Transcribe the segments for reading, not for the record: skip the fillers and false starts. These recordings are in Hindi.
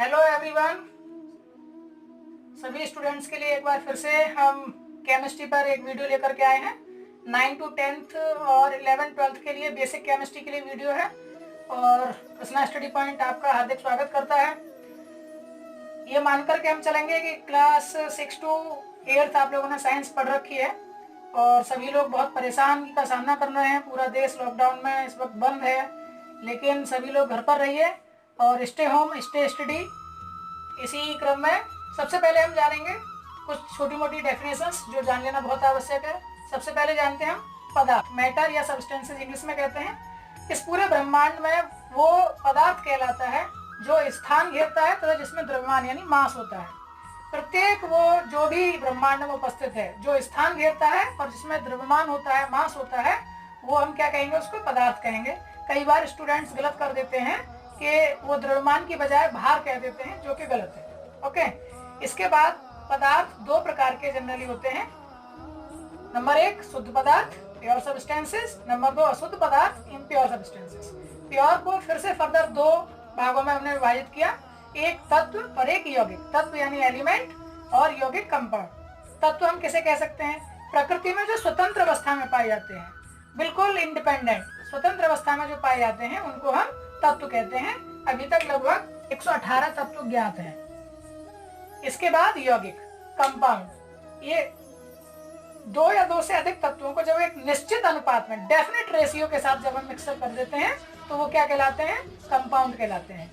हेलो एवरीवन, सभी स्टूडेंट्स के लिए एक बार फिर से हम केमिस्ट्री पर एक वीडियो लेकर के आए हैं। 9 to 10th और 11th 12th के लिए बेसिक केमिस्ट्री के लिए वीडियो है और कृष्णा स्टडी पॉइंट आपका हार्दिक स्वागत करता है। ये मानकर के हम चलेंगे कि क्लास 6 to 8th आप लोगों ने साइंस पढ़ रखी है और सभी लोग बहुत परेशान का सामना कर रहे हैं। पूरा देश लॉकडाउन में इस वक्त बंद है, लेकिन सभी लोग घर पर रहिए और स्टे होम स्टे स्टडी। इसी क्रम में सबसे पहले हम जानेंगे कुछ छोटी मोटी डेफिनेशंस जो जान लेना बहुत आवश्यक है। सबसे पहले जानते हैं हम पदार्थ, मैटर या सब्सटेंसेस इंग्लिश में कहते हैं। इस पूरे ब्रह्मांड में वो पदार्थ कहलाता है जो स्थान घेरता है तथा जिसमें द्रव्यमान यानी मास होता है। प्रत्येक वो जो भी ब्रह्मांड में उपस्थित है जो स्थान घेरता है और जिसमें द्रव्यमान होता है, मास होता है, वो हम क्या कहेंगे, उसको पदार्थ कहेंगे। कई बार स्टूडेंट्स गलत कर देते हैं कि वो द्रव्यमान की बजाय भार कह देते हैं, जो कि गलत है। ओके, इसके बाद पदार्थ दो प्रकार के जनरली होते हैं। नंबर 1 शुद्ध पदार्थ प्योर सब्सटेंसेस, नंबर 2 अशुद्ध पदार्थ इम्प्योर सब्सटेंसेस। प्योर को फिर से फर्दर दो भागों में हमने विभाजित किया, एक तत्व और एक यौगिक। तत्व यानी एलिमेंट और यौगिक कंपाउंड। तत्व हम किसे कह सकते हैं? प्रकृति में जो स्वतंत्र अवस्था में पाए जाते हैं, बिल्कुल इंडिपेंडेंट स्वतंत्र अवस्था में जो पाए जाते हैं, उनको हम तत्व कहते हैं। अभी तक लगभग 118 तत्व ज्ञात हैं। इसके बाद यौगिक कंपाउंड, ये दो या दो से अधिक तत्वों को जब एक निश्चित अनुपात में डेफिनेट रेशियो के साथ जब हम मिक्सर कर देते हैं तो वो क्या कहलाते हैं? कंपाउंड कहलाते हैं।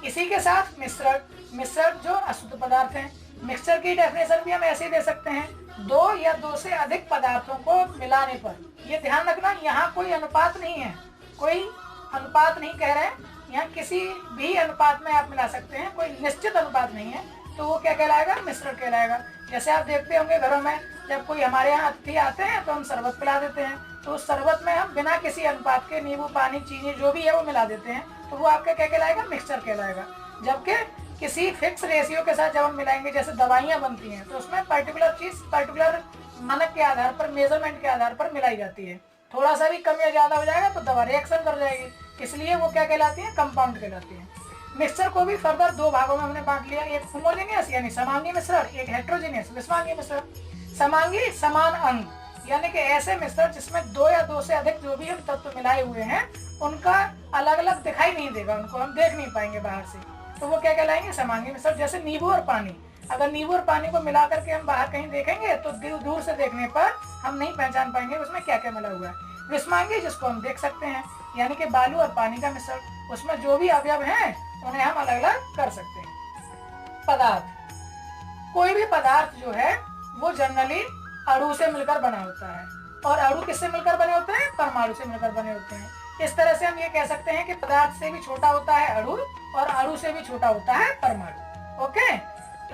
इसी के साथ मिश्रण, मिश्रण जो अशुद्ध पदार्थ हैं। मिक्सचर की डेफिनेशन भी हम ऐसे ही दे सकते हैं, दो या दो से अधिक पदार्थों को मिलाने पर। ये ध्यान रखना, यहाँ कोई अनुपात नहीं है, कोई अनुपात नहीं कह रहे हैं, यहाँ किसी भी अनुपात में आप मिला सकते हैं, कोई निश्चित अनुपात नहीं है, तो वो क्या कहलाएगा? मिश्रण कहलाएगा। जैसे आप देखते होंगे घरों में जब कोई हमारे यहाँ अतिथि आते हैं तो हम शरबत पिला देते हैं, तो उस शरबत में हम बिना किसी अनुपात के नींबू, पानी, चीनी जो भी है वो मिला देते हैं, तो वो आपका क्या कहलाएगा? मिक्सचर कहलाएगा। जबकि किसी फिक्स रेशियो के साथ जब हम मिलाएंगे, जैसे दवाइयाँ बनती हैं तो उसमें पर्टिकुलर चीज पर्टिकुलर मानक के आधार पर, मेजरमेंट के आधार पर मिलाई जाती है। थोड़ा सा भी कम या ज्यादा हो जाएगा तो दवा रिएक्शन कर जाएगी, इसलिए वो क्या कहलाती है? कंपाउंड कहलाती है। मिक्सचर को भी फर्दर दो भागों में हमने बांट लिया, एक होमोजेनियस यानी समांगी मिश्रण, एक हेट्रोजेनियस विषमांगी मिश्रण। समांगी समान अंग यानी कि ऐसे मिश्रण जिसमें दो या दो से अधिक जो भी हम तत्व मिलाए हुए हैं उनका अलग अलग दिखाई नहीं देगा, उनको हम देख नहीं पाएंगे बाहर से, तो वो क्या कहलाएंगे? समांगी मिश्रण। जैसे नींबू और पानी, अगर नींबू और पानी को मिला करके हम बाहर कहीं देखेंगे तो दूर से देखने पर हम नहीं पहचान पाएंगे उसमें क्या क्या मिला हुआ है। विषमांगी जिसको हम देख सकते हैं, यानी कि बालू और पानी का मिश्रण, उसमें जो भी अवयव हैं उन्हें हम अलग अलग कर सकते हैं। पदार्थ, कोई भी पदार्थ जो है वो जनरली अणु से मिलकर बना होता है, और अणु किससे मिलकर बने होते हैं? परमाणु से मिलकर बने होते हैं। इस तरह से हम ये कह सकते हैं कि पदार्थ से भी छोटा होता है अणु और अणु से भी छोटा होता है परमाणु। ओके,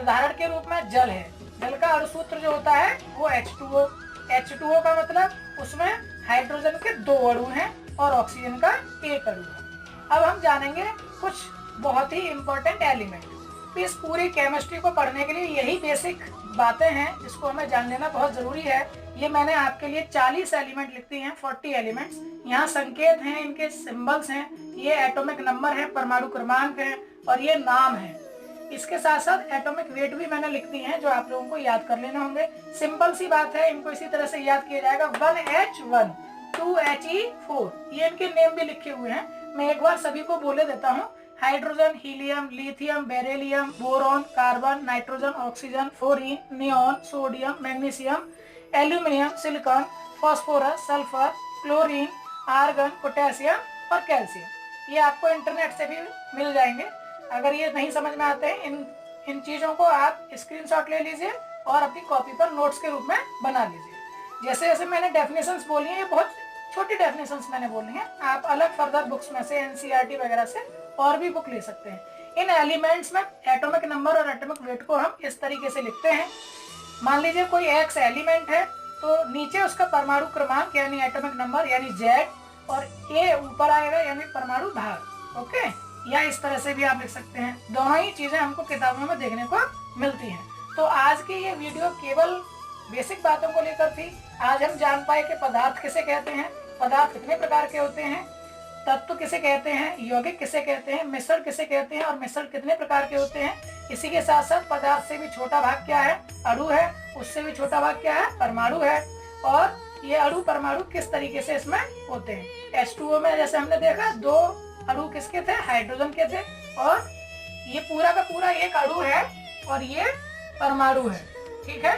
उदाहरण के रूप में जल है, जल का अणु सूत्र जो होता है वो H2O। H2O का मतलब उसमें हाइड्रोजन के दो अणु हैं और ऑक्सीजन का एक अणु है। अब हम जानेंगे कुछ बहुत ही इंपॉर्टेंट एलिमेंट। इस पूरी केमिस्ट्री को पढ़ने के लिए यही बेसिक बातें हैं जिसको हमें जान लेना बहुत जरूरी है। ये मैंने आपके लिए 40 एलिमेंट लिख दिए हैं, 40 एलिमेंट्स। यहाँ संकेत हैं, इनके सिंबल्स हैं, ये एटॉमिक नंबर है, परमाणु क्रमांक है और ये नाम है। इसके साथ साथ एटॉमिक वेट भी मैंने लिख दी है जो आप लोगों को याद कर लेना होंगे। सिंपल सी बात है, इनको इसी तरह से याद किया जाएगा। 1H1, 2He4, ये इनके नेम भी लिखे हुए हैं। मैं एक बार सभी को बोले देता हूँ। Hydrogen, helium, lithium, beryllium, boron, carbon, nitrogen, oxygen, fluorine, neon, sodium, magnesium, aluminium, silicon, phosphorus, sulphur, chlorine, argon, potassium और कैल्शियम। ये आपको इंटरनेट से भी मिल जाएंगे। अगर ये नहीं समझ में आते हैं, इन चीजों को आप स्क्रीनशॉट ले लीजिए और अपनी कॉपी पर नोट्स के रूप में बना लीजिए। जैसे जैसे मैंने डेफिनेशंस बोली हैं, ये बहुत छोटी डेफिनेशंस मैंने बोली हैं। आप अलग फर्दर बुक्स में से, एनसीईआरटी वगैरह से और भी बुक ले सकते हैं। इन एलिमेंट्स में एटॉमिक नंबर और एटॉमिक वेट को हम इस तरीके से लिखते हैं। मान लीजिए कोई एक्स एलिमेंट है तो नीचे उसका परमाणु क्रमांक यानी एटॉमिक नंबर यानी Z और A ऊपर आएगा यानी परमाणु भार। ओके, या इस तरह से भी आप लिख सकते हैं। दोनों ही चीजें हमको किताबों में देखने को मिलती हैं। तो आज की ये वीडियो केवल बेसिक बातों को लेकर थी। आज हम जान पाए कि पदार्थ किसे कहते हैं, पदार्थ कितने प्रकार के होते हैं, तत्व किसे कहते हैं, यौगिक किसे कहते हैं, मिश्रण किसे कहते हैं और मिश्रण कितने प्रकार के होते हैं। इसी के साथ साथ पदार्थ से भी छोटा भाग क्या है, अणु है, उससे भी छोटा भाग क्या है, परमाणु है। और ये अणु परमाणु किस तरीके से इसमें होते हैं। H2O में जैसे हमने देखा 2 अणु किसके थे, हाइड्रोजन के थे, और ये पूरा का पूरा एक अणु है और ये परमाणु है। ठीक है,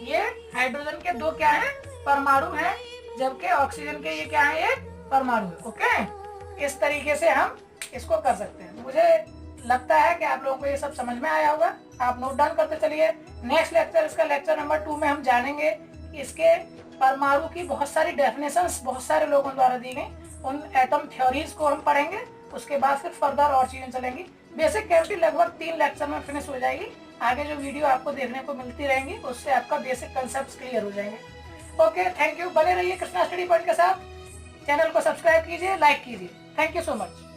ये हाइड्रोजन के 2 क्या है, परमाणु है, जबकि ऑक्सीजन के ये क्या है, ये परमाणु है। ओके, इस तरीके से हम इसको कर सकते हैं। मुझे लगता है कि आप लोगों को ये सब समझ में आया होगा। आप नोट डाउन करते चलिए। नेक्स्ट लेक्चर, इसका लेक्चर नंबर 2 में हम जानेंगे कि इसके परमाणु की बहुत सारी डेफिनेशंस बहुत सारे लोगों द्वारा दी गई, उन एटम थ्योरीज को हम पढ़ेंगे। उसके बाद फिर फर्दर और चीजें चलेंगी। बेसिक केमिस्ट्री लगभग 3 लेक्चर में फिनिश हो जाएगी। आगे जो वीडियो आपको देखने को मिलती रहेंगी उससे आपका बेसिक कंसेप्ट क्लियर हो जाएंगे। Okay, thank you. बने रहिए कृष्णा स्टडी पॉइंट के साथ। चैनल को सब्सक्राइब कीजिए, लाइक कीजिए। Thank you so much.